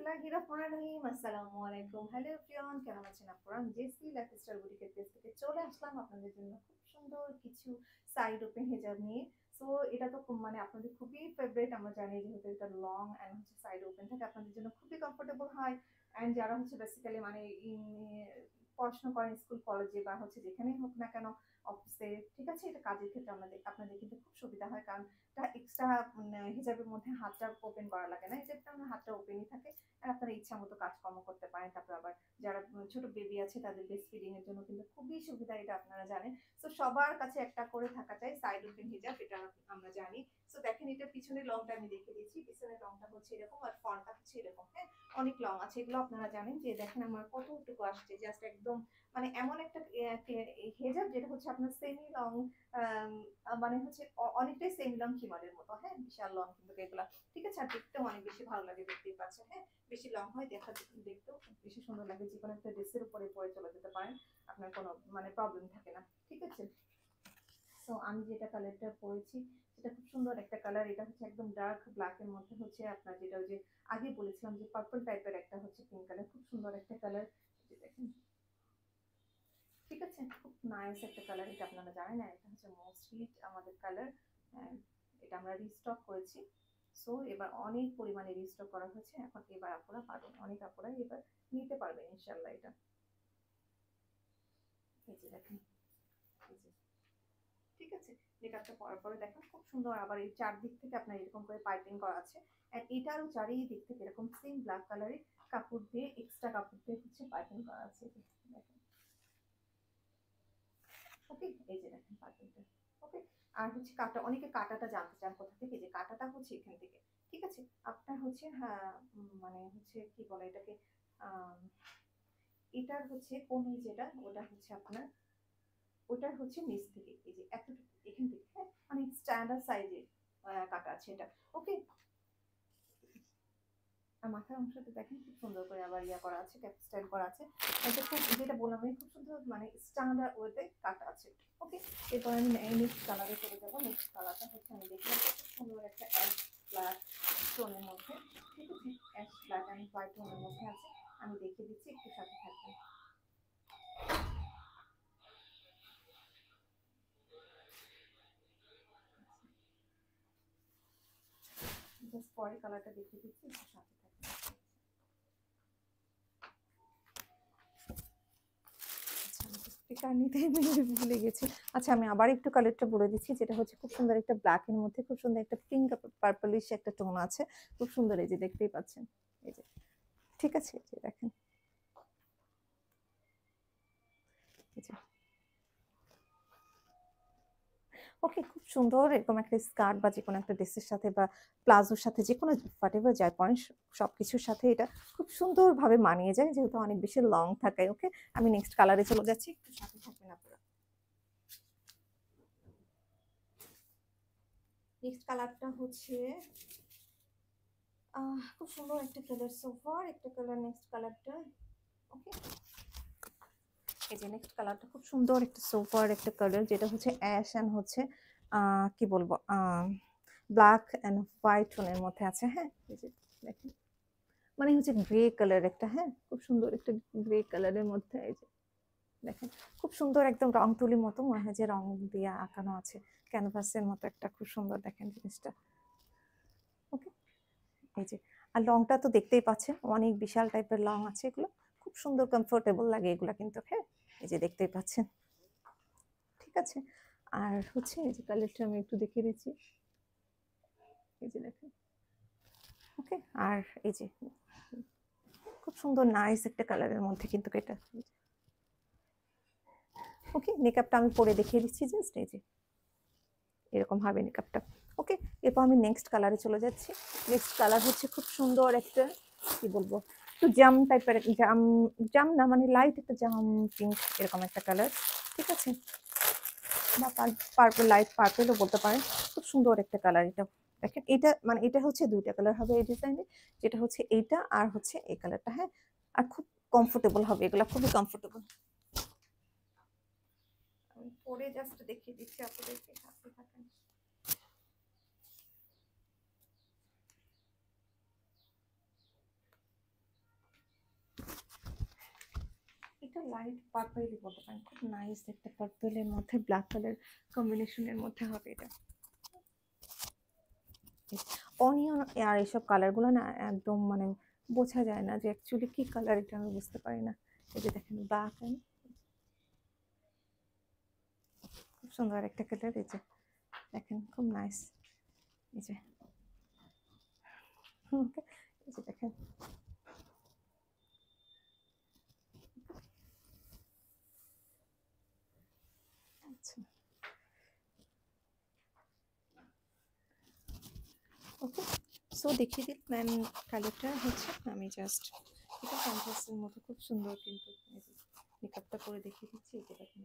বিসমিল্লাহিররহমানিররহিম। আসসালামু আলাইকুম। Hello everyone, কেমন আছেন আপনারা? আমি জেসি লাইফস্টাইল বুটিকের পেজ থেকে চলে আসলাম আপনাদের জন্য খুব সুন্দর কিছু সাইড ওপেন হিজাব নিয়ে। সো এটা তো মানে আপনাদের খুবই ফেভারিট, আমরা জানি, যেহেতু এটা লং অ্যান্ড হচ্ছে সাইড ওপেন থাকে, আপনাদের জন্য খুবই কমফোর্টেবল হয়। অ্যান্ড যারা হচ্ছে বেসিক্যালি মানে পড়াশোনা করেন স্কুল কলেজে বা হচ্ছে যেখানেই হোক না কেন, অফিসে, ঠিক আছে, এটা কাজের ক্ষেত্রে আপনাদের কিন্তু খুব সুবিধা হয়, কারণ এটা এক্সট্রা হিজাবের মধ্যে হাতটা ওপেন করা লাগে না, হিজাবটা আমার হাতটা ওপেনই থাকে। আর আপনারা ইচ্ছা মতো কাজকর্ম করতে পারেন। তারপর আবার যারা ছোট বেবি আছে তাদের ব্রেস্ট ফিডিং এর জন্য কিন্তু খুবই সুবিধা, এটা আপনারা জানেন। তো সবার কাছে একটা করে থাকা চাই সাইড ওপেন হিজাব, এটা আমরা জানি। তো দেখেন, এটা পিছনের লংটা আমি দেখে দিচ্ছি। পিছনের লংটা হচ্ছে এরকম আর ফ্রন্টটা হচ্ছে এরকম, হ্যাঁ। অনেক লং আছে, এগুলো আপনারা জানেন। যে দেখেন আমার কতটুকু আসছে, জাস্ট একদম মানে এমন একটা হেজাব যেটা হচ্ছে আপনার সেমি লং, মানে হচ্ছে অনেকটাই সেমি লং হিমালের মতো, হ্যাঁ, বিশাল লং কিন্তু এগুলা। ঠিক আছে, আর দেখতেও অনেক বেশি ভালো লাগে, দেখতেই পাচ্ছেন, হ্যাঁ। বেশি লং হয় দেখতেও বেশি সুন্দর লাগে, যে কোনো একটা ড্রেসের উপরে পরে চলে যেতে পারেন, আপনার কোনো মানে প্রবলেম থাকে না, ঠিক আছে। তো আমি যেটা কালারটা পরেছি সেটা খুব সুন্দর একটা কালার, এটা হচ্ছে একদম ডার্ক ব্ল্যাক এর মধ্যে হচ্ছে আপনার যেটা ওই যে আগে বলেছিলাম যে পার্পল টাইপের একটা হচ্ছে পিঙ্ক কালার, খুব সুন্দর একটা কালার, দেখেন, ঠিক আছে, খুব নাইস একটা কালার। এটা আপনারা জানেন না, এটা হচ্ছে মোস্ট হিট আমাদের কালার। এটা আমরা রিস্টক করেছি। সো এবার অনেক পরিমাণে রিস্টক করা হয়েছে, এখন এবার আপনারা পাবেন, অনেক আপনারা এবার নিতে পারবেন ইনশাল্লাহ। এটা এই যে দেখেন, এই যে, ঠিক আছে। মেকআপটা পরার পরে দেখেন খুব সুন্দর, আবার এই চারদিক থেকে আপনার এরকম করে পাইপিং করা আছে। আর এটারও চারিদিক থেকে এরকম সেম ব্ল্যাক কালারের কাপড় দিয়ে, এক্সট্রা কাপড় দিয়ে হচ্ছে পাইপিং করা আছে, দেখেন। ওকে, এই যে দেখেন পাইপিংটা। ওকে, আর হচ্ছে কাটা, অনেকে কাটাটা জানতে চান কোথা থেকে, যে কাটাটা হচ্ছে এখান থেকে, ঠিক আছে। আপনার হচ্ছে, হ্যাঁ, মানে হচ্ছে কি বলে এটাকে, আহ, এটার হচ্ছে কোন, যেটা ওটা হচ্ছে আপনার, ওটার হচ্ছে নিচ থেকে, এই যে এতটুকু এখান থেকে, হ্যাঁ, মানে স্ট্যান্ডার্ড সাইজের কাটা আছে এটা। ওকে, আর মাথার অংশটা দেখেন খুব সুন্দর করে আবার ইয়া করা আছে, ক্যাপ স্টাইল করা আছে। এটা খুব, যেটা বললাম আমি, খুব সুন্দর মানে স্ট্যান্ডার্ড ওয়েতে কাটা আছে। ওকে, এরপর আমি নেক্সট কালারে চলে যাবো। নেক্সট কালারটা হচ্ছে আমি দেখলাম খুব সুন্দর একটা অ্যাশ ব্ল্যাক টোনের মধ্যে, ঠিক আছে, অ্যাশ ব্ল্যাক অ্যান্ড হোয়াইট টোনের মধ্যে আছে। আমি দেখিয়ে দিচ্ছি, একটু সাথে থাকবেন। জাস্ট পরে কালারটা দেখিয়ে দিচ্ছি, একটু সাথে থাকবেন। স্পিকার নিতে ভুলে গেছি। আচ্ছা, আমি আবার একটু কালারটা বলে দিচ্ছি, যেটা হচ্ছে খুব সুন্দর একটা ব্ল্যাক এর মধ্যে খুব সুন্দর একটা পিঙ্ক পার্পলিশ একটা টোন আছে, খুব সুন্দর, এই যে দেখতেই পাচ্ছেন, এই যে, ঠিক আছে, এই যে দেখেন, এই যে। ওকে, খুব সুন্দর এরকম একটা স্কার্ট বা যে কোনো একটা ড্রেসের সাথে বা প্লাজোর সাথে, যে কোনো হোয়াটএভার যায় পয়েন্ট, সবকিছুর সাথে এটা খুব সুন্দরভাবে মানিয়ে যায়, যেহেতু অনেক বেশি লং থাকে। ওকে, আমি নেক্সট কালারে চলে যাচ্ছি, একটু সাথে থাকবেন আপনারা। নেক্সট কালারটা হচ্ছে খুব সুন্দর একটা কালার, সোফার একটা কালার, নেক্সট কালারটা। ওকে, এই যে নেক্সট কালারটা খুব সুন্দর একটা সোফার একটা কালার, যেটা হচ্ছে অ্যাশ এন্ড হচ্ছে কি বলবো, ব্ল্যাক এন্ড হোয়াইট টোনের মধ্যে আছে, হ্যাঁ। এই যে দেখেন, মানে হচ্ছে গ্রে কালার একটা, হ্যাঁ, খুব সুন্দর একটা গ্রে কালারের মধ্যে, এই যে দেখেন, খুব সুন্দর একদম রং তুলির মতো মনে হয় যে রং দিয়ে আঁকানো আছে, ক্যানভাসের মতো একটা, খুব সুন্দর দেখেন জিনিসটা। ওকে, এই যে, আর লংটা তো দেখতেই পাচ্ছেন, অনেক বিশাল টাইপের লং আছে এগুলো, খুব সুন্দর কমফোর্টেবল লাগে এগুলা কিন্তু, হ্যাঁ। এই যে দেখতেই পাচ্ছেন, ঠিক আছে। আর হচ্ছে এই যে কালারটা আমি একটু দেখিয়ে দিচ্ছি, এই যে দেখেন। ওকে, আর এই যে খুব সুন্দর নাইস একটা কালারের মধ্যে কিন্তু এটা। ওকে, মেকআপটা আমি পরে দেখিয়ে দিচ্ছি, জাস্ট এই যে এরকম হবে মেকআপটা। ওকে, এরপর আমি নেক্সট কালারে চলে যাচ্ছি। নেক্সট কালার হচ্ছে খুব সুন্দর একটা, কি বলবো, একটু জাম টাইপের, জাম, জাম না মানে লাইট একটা জাম পিঙ্ক এরকম একটা কালার, ঠিক আছে, বা পার্পল, লাইট পার্পলও বলতে পারেন। খুব সুন্দর একটা কালার এটা, দেখেন, এটা মানে এটা হচ্ছে দুইটা কালার হবে এই ডিজাইনে, যেটা হচ্ছে এইটা আর হচ্ছে এই কালারটা, হ্যাঁ। আর খুব কমফোর্টেবল হবে এগুলা, খুবই কমফোর্টেবল। আমি পরে জাস্ট দেখিয়ে দিচ্ছি আপনাদেরকে, সাথে থাকেন। একটা লাইট পার্পেলই বলতে পারেন, খুব নাইস একটা পার্পেলের মধ্যে ব্ল্যাক কালার কম্বিনেশনের মধ্যে হবে এটা। অনিয়ন আর এইসব কালারগুলো না একদম মানে বোঝা যায় না যে অ্যাকচুয়ালি কি কালার, এটা আমি বুঝতে পারি না। এই যে দেখেন ব্ল্যাক অ্যান্ড খুব সুন্দর একটা কালার, এই যে দেখেন খুব নাইস। এই যে ওকে, এই যে দেখেন আচ্ছা ওকে। সো দেখিয়ে দিই ম্যাম কালারটা হচ্ছে, আমি জাস্ট এটা কন্ট্রাস্টের মতো খুব সুন্দর, কিন্তু মেকআপটা করে দেখিয়ে দিচ্ছি। এই যে দেখেন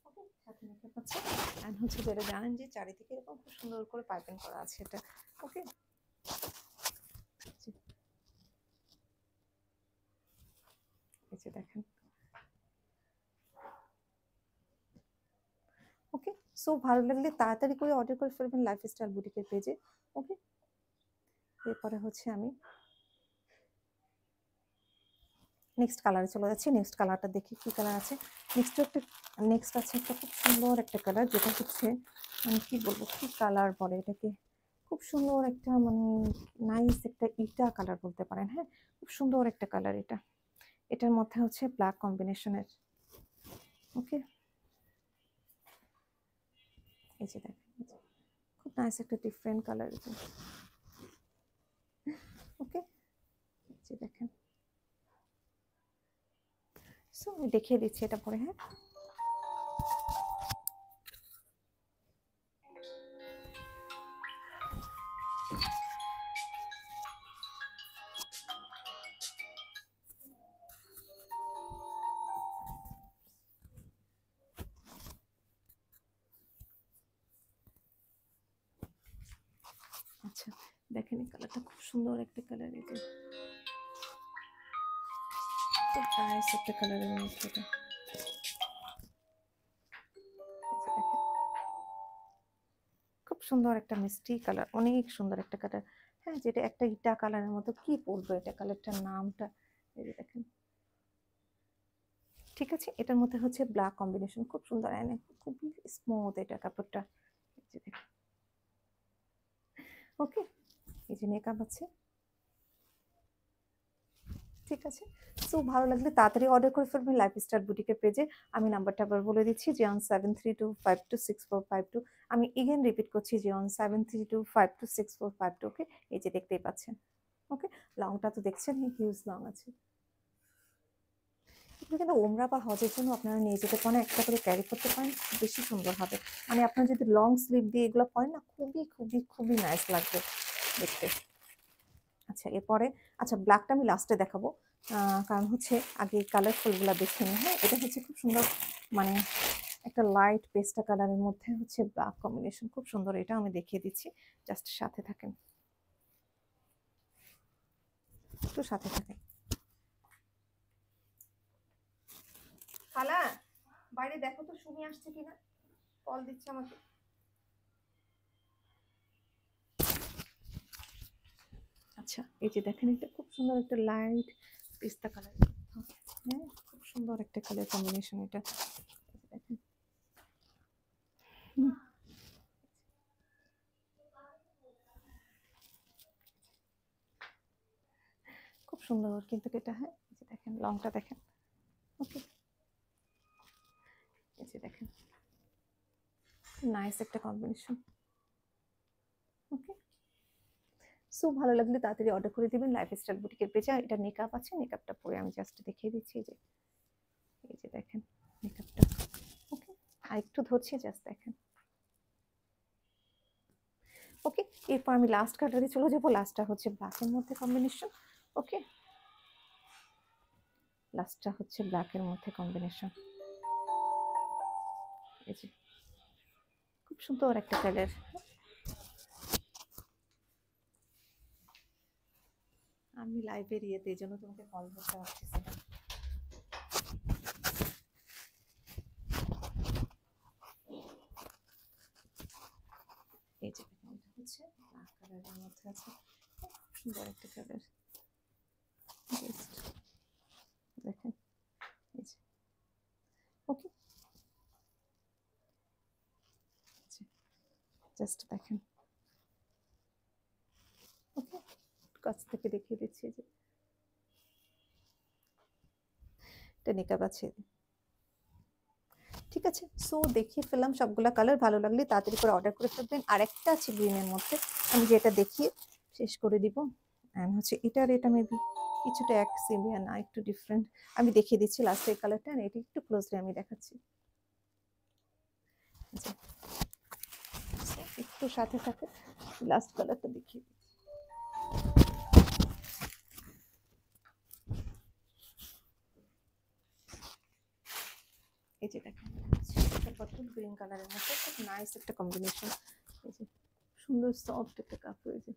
ওকে, সাথে মেকআপ আছে অ্যান্ড হচ্ছে যেটা জানেন যে চারিদিকে এরকম খুব সুন্দর করে পাইপিং করা আছে এটা। ওকে, এই যে দেখেন ওকে। সো ভালো লাগলে তাড়াতাড়ি করে অর্ডার করে ফেলবেন লাইফস্টাইল বুটিকের পেজে। ওকে, এরপরে হচ্ছে আমি নেক্সট কালারে চলে যাচ্ছি। নেক্সট কালারটা দেখি কি কালার আছে। নেক্সট আছে একটা খুব সুন্দর একটা কালার, যেটা হচ্ছে মানে কি বলবো, কি কালার বলে এটাকে, খুব সুন্দর একটা মানে নাইস একটা ইটা কালার বলতে পারেন। হ্যাঁ, খুব সুন্দর একটা কালার এটা। এটার মধ্যে হচ্ছে ব্ল্যাক কম্বিনেশনের। ওকে, এই যে দেখেন খুব নাইস একটা ডিফারেন্ট কালার এটা। ওকে, এই যে দেখেন। সো আমি দেখিয়ে দিচ্ছি এটা পরে। হ্যাঁ, আচ্ছা দেখেন এই কালারটা খুব সুন্দর একটা কালার, এটা খুব নাইস একটা কালারের মধ্যে এটা। খুব সুন্দর একটা মিষ্টি কালার, অনেক সুন্দর একটা কালার। হ্যাঁ, যেটা একটা ইটা কালারের মতো, কি বলবো এটা কালারটার নামটা, এই যে দেখেন। ঠিক আছে, এটার মধ্যে হচ্ছে ব্ল্যাক কম্বিনেশন, খুব সুন্দর এনে খুবই স্মুথ এটা কাপড়টা। ওকে, এই যে মেকআপ আছে। ঠিক আছে, সো ভালো লাগলে তাড়াতাড়ি অর্ডার করে ফেলবেন লাইফস্টাইল বুটিকের পেজে। আমি নাম্বারটা আবার বলে দিচ্ছি, 07325264522। আমি এগেন রিপিট করছি, 07325264522। ওকে, এই যে দেখতেই পাচ্ছেন। ওকে, লংটা তো দেখছেন, হিউজ লং আছে। এগুলো কিন্তু ওমরা বা হজের জন্য আপনারা নিয়ে যেতে পারেন, একটা করে ক্যারি করতে পারেন, বেশি সুন্দর হবে। মানে আপনারা যদি লং স্লিভ দিয়ে এগুলো পরেন না, খুবই খুবই খুবই নাইস লাগবে দেখতে। আচ্ছা এরপরে, আচ্ছা ব্ল্যাকটা আমি লাস্টে দেখাবো, কারণ হচ্ছে আগে কালারফুলগুলো দেখে নিই। হ্যাঁ, এটা হচ্ছে খুব সুন্দর মানে একটা লাইট পেস্টা কালারের মধ্যে হচ্ছে ব্ল্যাক কম্বিনেশন, খুব সুন্দর। এটা আমি দেখিয়ে দিচ্ছি, জাস্ট সাথে থাকেন, একটু সাথে থাকেন। খালা বাইরে দেখো তো সুমি আসছে কিনা, কল দিচ্ছে আমাকে। আচ্ছা এই যে দেখেন, এটা খুব সুন্দর একটা লাইট পেস্তা কালার। হ্যাঁ, খুব সুন্দর একটা কালার কম্বিনেশন এটা। দেখেন খুব সুন্দর কিন্তু এটা। হ্যাঁ, এই যে দেখেন লংটা দেখেন। ওকে, এই যে দেখেন নাইস একটা কম্বিনেশন। ওকে, সো ভালো লাগলে তাড়াতাড়ি অর্ডার করে দিবেন লাইফস্টাইল বুটিকের পেজে। এটা মেকআপ আছে, মেকআপটা পরে আমি জাস্ট দেখিয়ে দিচ্ছি। এই যে দেখেন মেকআপটা। ওকে, আর একটু ধরছি, জাস্ট দেখেন। ওকে, এরপর আমি লাস্ট কালারে চলে যাবো। লাস্টটা হচ্ছে ব্ল্যাকের মধ্যে কম্বিনেশন। ওকে, লাস্টটা হচ্ছে ব্ল্যাকের মধ্যে কম্বিনেশন। এই যে খুব সুন্দর একটা কালার। আমি লাইভের ইয়েতে, এই জন্য তোমাকে কল করতে পারতেছি না। এই যে দেখেন, এটা হচ্ছে ব্ল্যাক কালারের মধ্যে আছে, খুব সুন্দর একটা কালার। দেখেন জাস্ট দেখেন, ওকে কাছ থেকে দেখিয়ে দিচ্ছি যে এটা নেকাব আছে। ঠিক আছে, সো দেখিয়ে ফেললাম সবগুলা কালার। ভালো লাগলে তাড়াতাড়ি করে অর্ডার করে ফেলবেন। আর একটা আছে গ্রিনের মধ্যে, আমি যেটা দেখিয়ে শেষ করে দিব। অ্যান্ড হচ্ছে এটার এটা মেবি কিছুটা এক সিমিলার না, একটু ডিফারেন্ট। আমি দেখিয়ে দিচ্ছি লাস্টের কালারটা, এটা একটু ক্লোজলি আমি দেখাচ্ছি। একটু সাথে সাথে লাস্ট কালারটা দেখিয়ে দিচ্ছি। এই যে দেখেন, বটল গ্রিন কালারের মধ্যে খুব নাইস একটা কম্বিনেশন। এই যে সুন্দর সফট একটা কাপড়। এই যে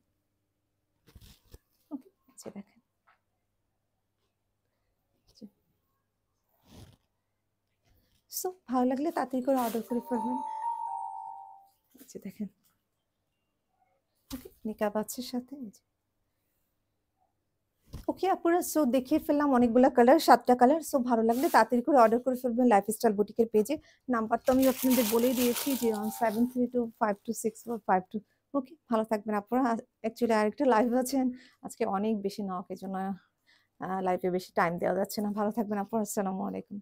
ওকে, আচ্ছা দেখেন, সো ভালো লাগলে তাড়াতাড়ি করে অর্ডার করে ফেলবেন। আচ্ছা দেখেন, ওকে নিকাব আছে সাথে। ওকে আপুরা, সো দেখিয়ে ফেললাম অনেকগুলা কালার, 7টা কালার। সো ভালো লাগলে তাড়াতাড়ি করে অর্ডার করে ফেলবেন লাইফস্টাইল বুটিকের পেজে। নাম্বার তো আমি আপনাদের বলেই দিয়েছি, 07325264522। ওকে, ভালো থাকবেন আপুরা। অ্যাকচুয়ালি আরেকটা লাইভ আছেন আজকে, অনেক বেশি নক, এই জন্য লাইভে বেশি টাইম দেওয়া যাচ্ছে না। ভালো থাকবেন আপুরা, আসসালামু আলাইকুম।